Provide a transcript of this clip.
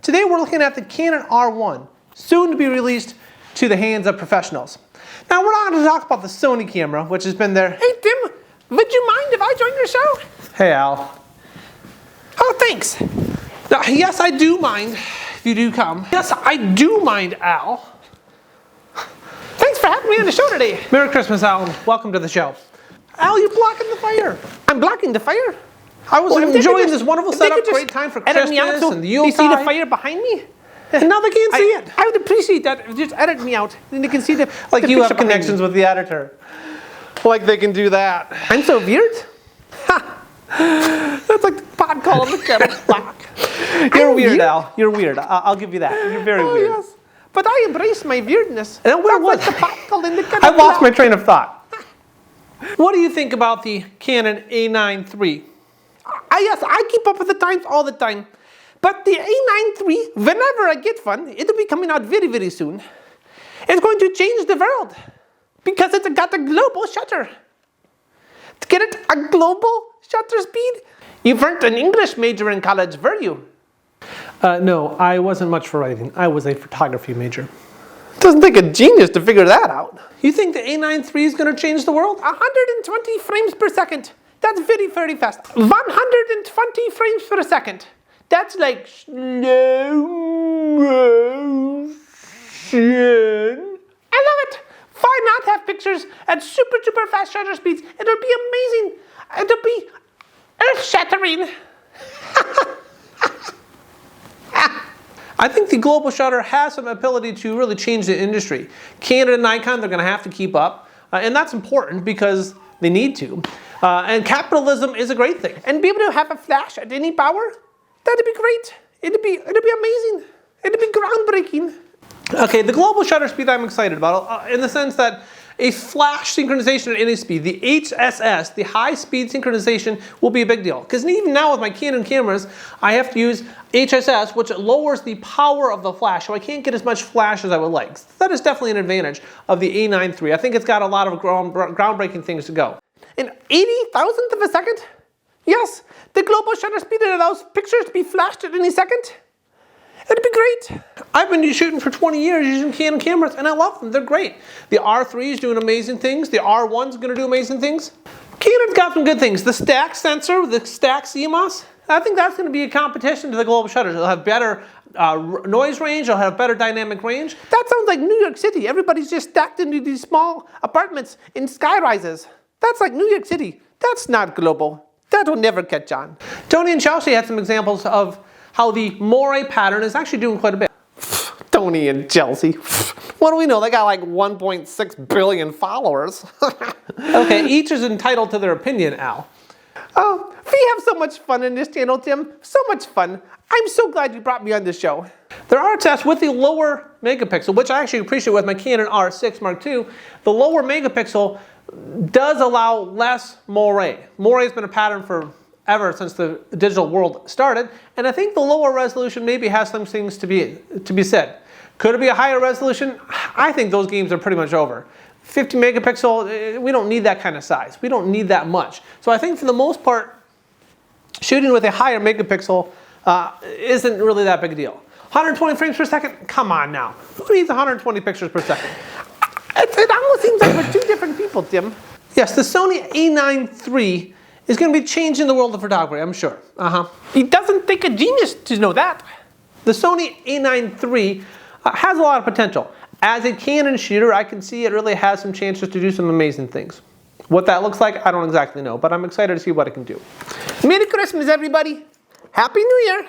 Today we're looking at the Canon R1, soon to be released to the hands of professionals. Now we're not going to talk about the Sony camera, which has been there. Hey Tim, would you mind if I joined your show? Hey Al. Oh, thanks. Now, yes, I do mind if you do come. Yes, I do mind, Al. Thanks for having me on the show today. Merry Christmas, Al, and welcome to the show. Al, you're blocking the fire. I'm blocking the fire? I was enjoying this wonderful setup, great time for Christmas so and the Yuletide. They see the fire behind me? And now they can't see it. I would appreciate that if you just edit me out, then they can see the Like the you have picture behind connections me. with the editor. Like they can do that. I'm so weird. That's like the pot calling the kettle black. You're weird, Al. You're weird. I'll give you that. You're very weird. Yes. But I embrace my weirdness. And where was That's like the pot calling the kettle I lost my black. train of thought. What do you think about the Canon A9 III? Yes, I keep up with the times all the time. But the A9 III, whenever I get one, it'll be coming out very, very soon. It's going to change the world because it's got a global shutter. Get it? A global shutter speed? You weren't an English major in college, were you? No, I wasn't much for writing. I was a photography major. Doesn't take a genius to figure that out. You think the A9 III is going to change the world? 120 frames per second. That's very, very fast. 120 frames per second. That's like slow motion. I love it. Why not have pictures at super, super fast shutter speeds? It'll be amazing. It'll be earth-shattering. I think the global shutter has some ability to really change the industry. Canon and Nikon, they're going to have to keep up. And that's important because they need to. And capitalism is a great thing. And be able to have a flash at any power? That'd be great. It'd be amazing. It'd be groundbreaking. Okay, the global shutter speed I'm excited about in the sense that a flash synchronization at any speed, the HSS, the high speed synchronization, will be a big deal. Because even now with my Canon cameras, I have to use HSS, which lowers the power of the flash, so I can't get as much flash as I would like. So that is definitely an advantage of the A9 III. I think it's got a lot of groundbreaking things to go. In 80,000th of a second? Yes, the global shutter speed allows pictures to be flashed at any second. It'd be great. I've been shooting for 20 years using Canon cameras, and I love them. They're great. The R3 is doing amazing things. The R1's going to do amazing things. Canon's got some good things. The stack sensor, the stack CMOS, I think that's going to be a competition to the global shutters. It'll have better noise range. It'll have better dynamic range. That sounds like New York City. Everybody's just stacked into these small apartments in sky rises. That's like New York City. That's not global. That will never catch on. Tony and Chelsea had some examples of how the Moiré pattern is actually doing quite a bit. Tony and Chelsea. What do we know? They got like 1.6 billion followers. Okay, each is entitled to their opinion, Al. Oh, we have so much fun in this channel, Tim. So much fun. I'm so glad you brought me on this show. There are tests with the lower megapixel, which I actually appreciate with my Canon R6 Mark II. The lower megapixel does allow less Moiré. Moiré has been a pattern for ever since the digital world started, and I think the lower resolution maybe has some things to be said. Could it be a higher resolution? I think those games are pretty much over. 50 megapixel, we don't need that kind of size. We don't need that much. So I think for the most part, shooting with a higher megapixel isn't really that big a deal. 120 frames per second? Come on now. Who needs 120 pictures per second? It almost seems like we're two different people, Tim. Yes, the Sony A9 III is going to be changing the world of photography, I'm sure. It doesn't take a genius to know that. The Sony A9 III has a lot of potential. As a Canon shooter, I can see it really has some chances to do some amazing things. What that looks like, I don't exactly know, but I'm excited to see what it can do. Merry Christmas, everybody. Happy New Year.